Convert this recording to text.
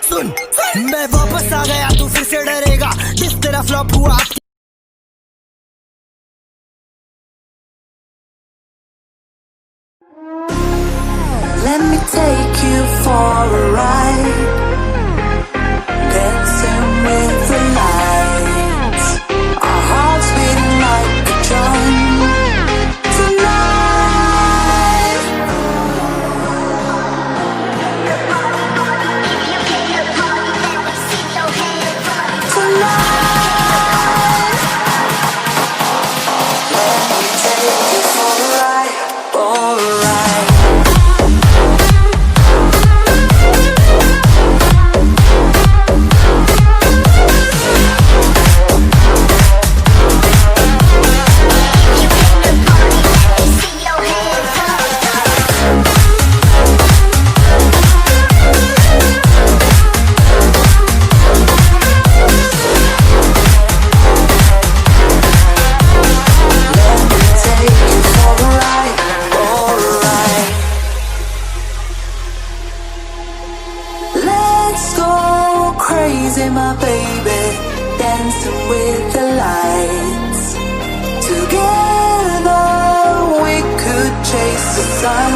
सुन मैं वापस आ गया, तू फिर से डरेगा, जिस तरह फ्लॉप हुआ। Let me take you for a ride, dancing with the lights, our hearts beating like a drum. Tonight, tonight, let me take you for a ride, for a ride. Crazy, my baby, dancing with the lights. Together we could chase the sun.